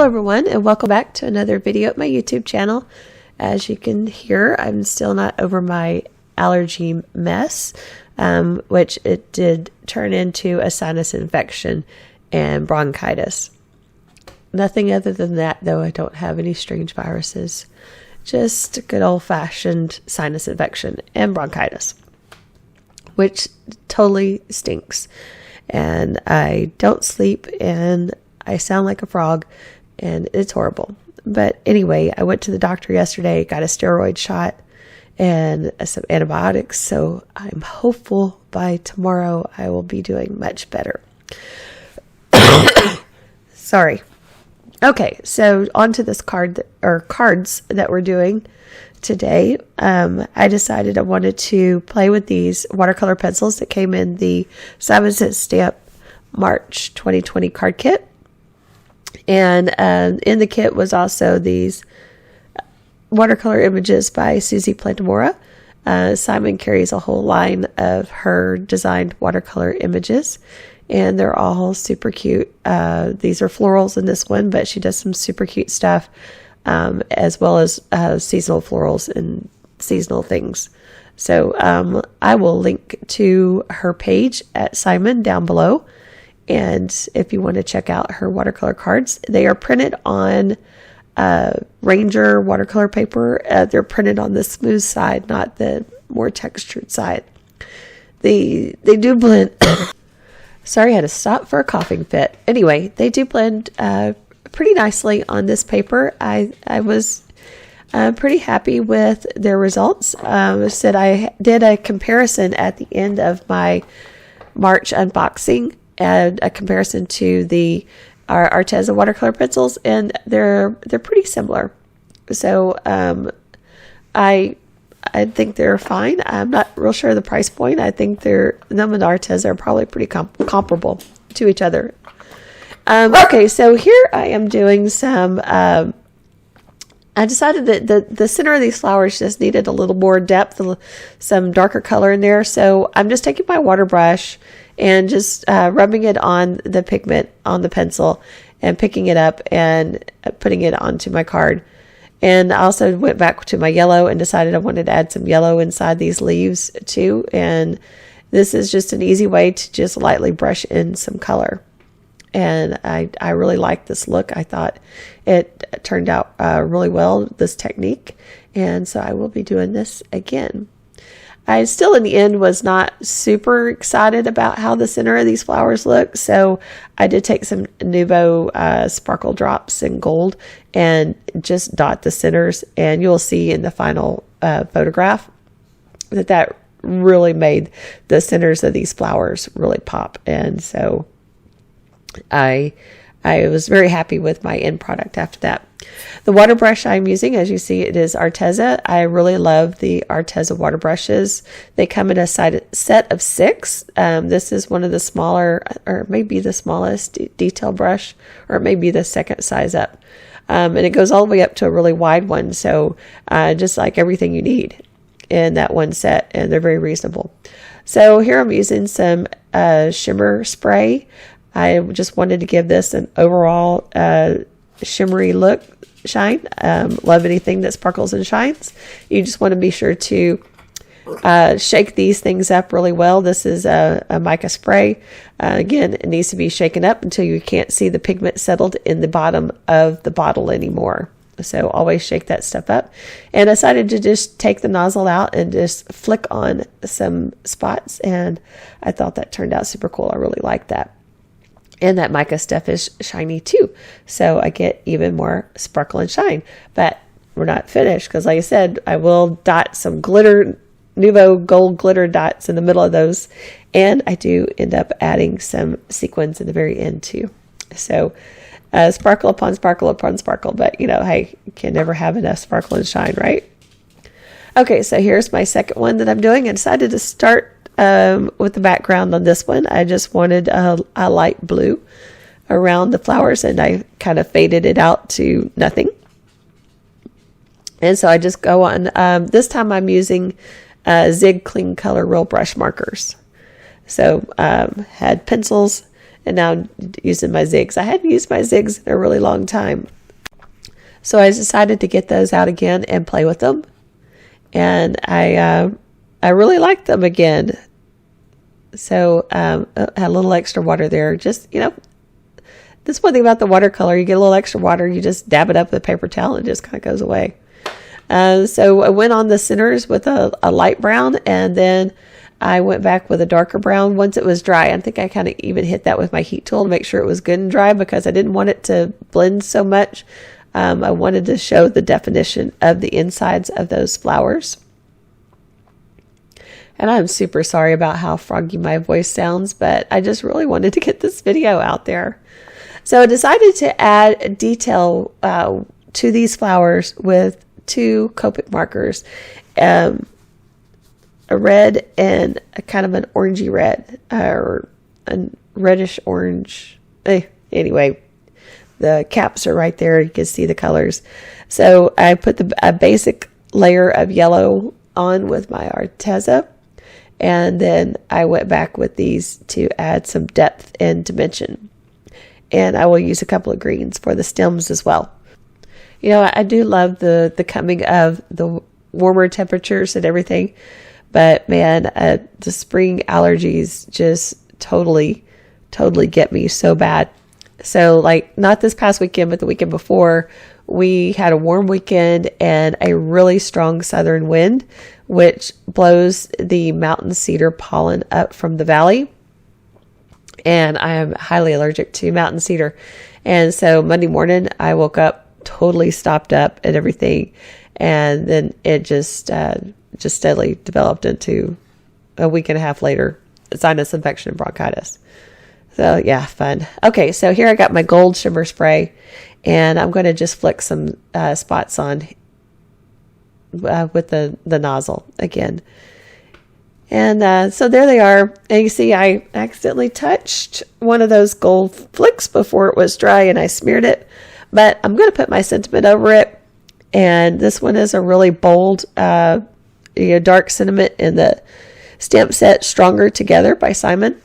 everyone, and welcome back to another video at my YouTube channel. As you can hear, I'm still not over my allergy mess, which it did turn into a sinus infection and bronchitis. Nothing other than that, though. I don't have any strange viruses. Just a good old-fashioned sinus infection and bronchitis, which totally stinks. And I don't sleep, and I sound like a frog, and it's horrible. But anyway, I went to the doctor yesterday, got a steroid shot and some antibiotics. So I'm hopeful by tomorrow I will be doing much better. Sorry. Okay, so on to this cards that we're doing today. I decided I wanted to play with these watercolor pencils that came in the Simon Says Stamp March 2020 card kit. And in the kit was also these watercolor images by Suzy Plantamura. Simon carries a whole line of her designed watercolor images, and they're all super cute. These are florals in this one, but she does some super cute stuff, as well as seasonal florals and seasonal things. So I will link to her page at Simon down below. And if you want to check out her watercolor cards, they are printed on Ranger watercolor paper. They're printed on the smooth side, not the more textured side. They do blend. Sorry, I had to stop for a coughing fit. Anyway, they do blend pretty nicely on this paper. I was pretty happy with their results. Said I did a comparison at the end of my March unboxing, and a comparison to the Arteza watercolor pencils, and they're pretty similar. So I think they're fine. I'm not real sure of the price point. I think them and Arteza are probably pretty comparable to each other. Okay, so here I am doing some. I decided that the center of these flowers just needed a little more depth, some darker color in there. So I'm just taking my water brush and just rubbing it on the pigment on the pencil and picking it up and putting it onto my card. And I also went back to my yellow and decided I wanted to add some yellow inside these leaves too. And this is just an easy way to just lightly brush in some color. And I really like this look. I thought it turned out really well, this technique. And so I will be doing this again. I still, in the end, was not super excited about how the center of these flowers look. So I did take some Nuvo sparkle drops in gold and just dot the centers. And you'll see in the final photograph that really made the centers of these flowers really pop. And so I was very happy with my end product after that. The water brush I'm using, as you see, it is Arteza. I really love the Arteza water brushes. They come in a set of 6. This is one of the smaller, or maybe the smallest detail brush, or maybe the second size up. And it goes all the way up to a really wide one. So just like everything you need in that one set, and they're very reasonable. So here I'm using some Shimmer Spray. I just wanted to give this an overall shimmery look, shine. Love anything that sparkles and shines. You just want to be sure to shake these things up really well. This is a mica spray. Again, it needs to be shaken up until you can't see the pigment settled in the bottom of the bottle anymore. So always shake that stuff up. And I decided to just take the nozzle out and just flick on some spots. And I thought that turned out super cool. I really like that. And that mica stuff is shiny too. So I get even more sparkle and shine. But we're not finished because, like I said, I will dot some glitter, Nuvo gold glitter dots in the middle of those. And I do end up adding some sequins in the very end too. So sparkle upon sparkle upon sparkle. But, you know, hey, you can never have enough sparkle and shine, right? Okay, so here's my second one that I'm doing. I decided to start with the background on this one. I just wanted a light blue around the flowers, and I kind of faded it out to nothing. And so I just go on. This time I'm using Zig Clean Color Real Brush markers. So had pencils And now I'm using my zigs. I hadn't used my zigs in a really long time. So I decided to get those out again and play with them. And I really like them again. So had a little extra water there. Just, this one thing about the watercolor, you get a little extra water, you just dab it up with a paper towel and it just kind of goes away. So I went on the centers with a light brown, and then I went back with a darker brown once it was dry. I think I kind of even hit that with my heat tool to make sure it was good and dry, because I didn't want it to blend so much. I wanted to show the definition of the insides of those flowers. And I'm super sorry about how froggy my voice sounds, but I just really wanted to get this video out there. So I decided to add detail to these flowers with 2 Copic markers, a red and a kind of an orangey red, or a reddish orange. Anyway, the caps are right there. You can see the colors. So I put a basic layer of yellow on with my Arteza, and then I went back with these to add some depth and dimension. And I will use a couple of greens for the stems as well. I do love the coming of the warmer temperatures and everything, but man, the spring allergies just totally get me so bad. So like, not this past weekend, but the weekend before, we had a warm weekend and a really strong southern wind, which blows the mountain cedar pollen up from the valley. And I am highly allergic to mountain cedar. And so Monday morning, I woke up totally stopped up and everything. And then it just steadily developed into, a week and a half later, sinus infection and bronchitis. So yeah, fun. Okay, so here I got my gold shimmer spray, and I'm going to just flick some spots on with the nozzle again. And so there they are. And you see I accidentally touched one of those gold flicks before it was dry, and I smeared it. But I'm going to put my sentiment over it. And this one is a really bold, dark sentiment in the stamp set Stronger Together by Simon.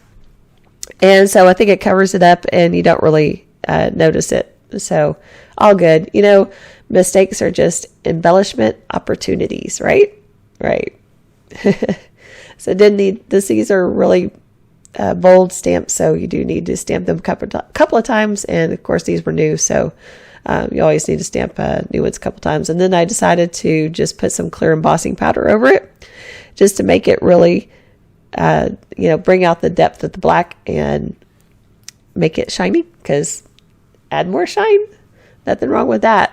And so I think it covers it up and you don't really notice it. So all good. Mistakes are just embellishment opportunities, right? Right. So didn't need this. These are really bold stamps, so you do need to stamp them a couple of times. And of course, these were new, so you always need to stamp new ones a couple times. And then I decided to just put some clear embossing powder over it, just to make it really, bring out the depth of the black and make it shiny. Because add more shine, nothing wrong with that.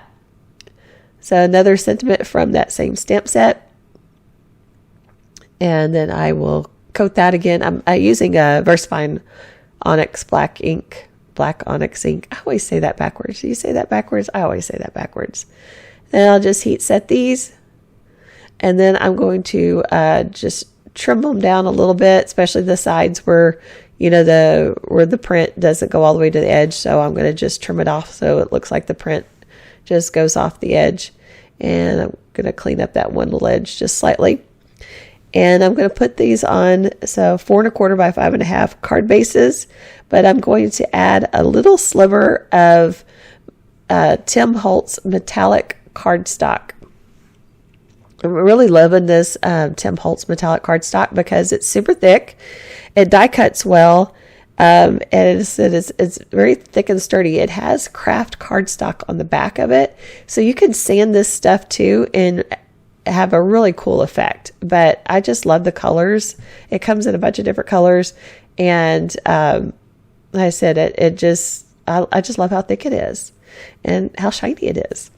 So another sentiment from that same stamp set. And then I will coat that again. I'm using a VersaFine ONYX black ONYX ink. I always say that backwards. Do you say that backwards? I always say that backwards. Then I'll just heat set these. And then I'm going to just trim them down a little bit, especially the sides where, where the print doesn't go all the way to the edge. So I'm going to just trim it off so it looks like the print just goes off the edge. And I'm going to clean up that one little edge just slightly. And I'm going to put these on, so 4 1/4 by 5 1/2 card bases, but I'm going to add a little sliver of Tim Holtz metallic cardstock. I'm really loving this Tim Holtz metallic cardstock because it's super thick, it die cuts well, and it's very thick and sturdy. It has craft cardstock on the back of it, so you can sand this stuff too and have a really cool effect. But I just love the colors. It comes in a bunch of different colors, and like I said, I just love how thick it is and how shiny it is.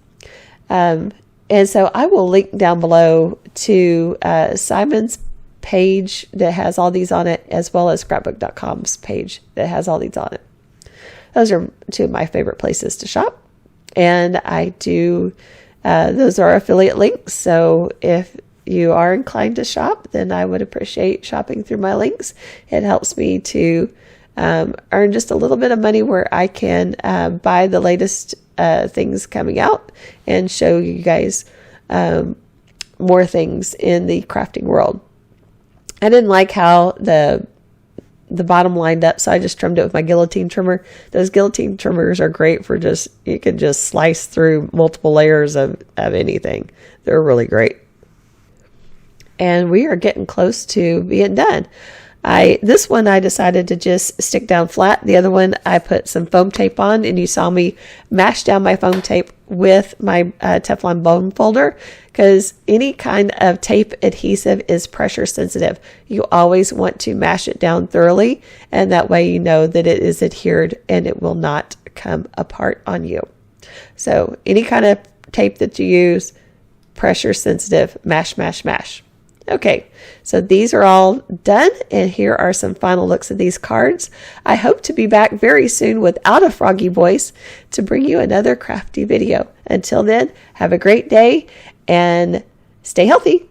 And so I will link down below to Simon's page that has all these on it, as well as scrapbook.com's page that has all these on it. Those are 2 of my favorite places to shop, and I do those are affiliate links, so if you are inclined to shop, then I would appreciate shopping through my links. It helps me to earn just a little bit of money where I can buy the latest things coming out and show you guys more things in the crafting world. I didn't like how the the bottom lined up, so I just trimmed it with my guillotine trimmer. Those guillotine trimmers are great for you can just slice through multiple layers of anything. They're really great. And we are getting close to being done. This one I decided to just stick down flat. The other one I put some foam tape on, and you saw me mash down my foam tape with my Teflon bone folder, because any kind of tape adhesive is pressure sensitive. You always want to mash it down thoroughly, and that way you know that it is adhered and it will not come apart on you. So any kind of tape that you use, pressure sensitive, mash, mash, mash. Okay, so these are all done, and here are some final looks of these cards. I hope to be back very soon without a froggy voice to bring you another crafty video. Until then, have a great day and stay healthy.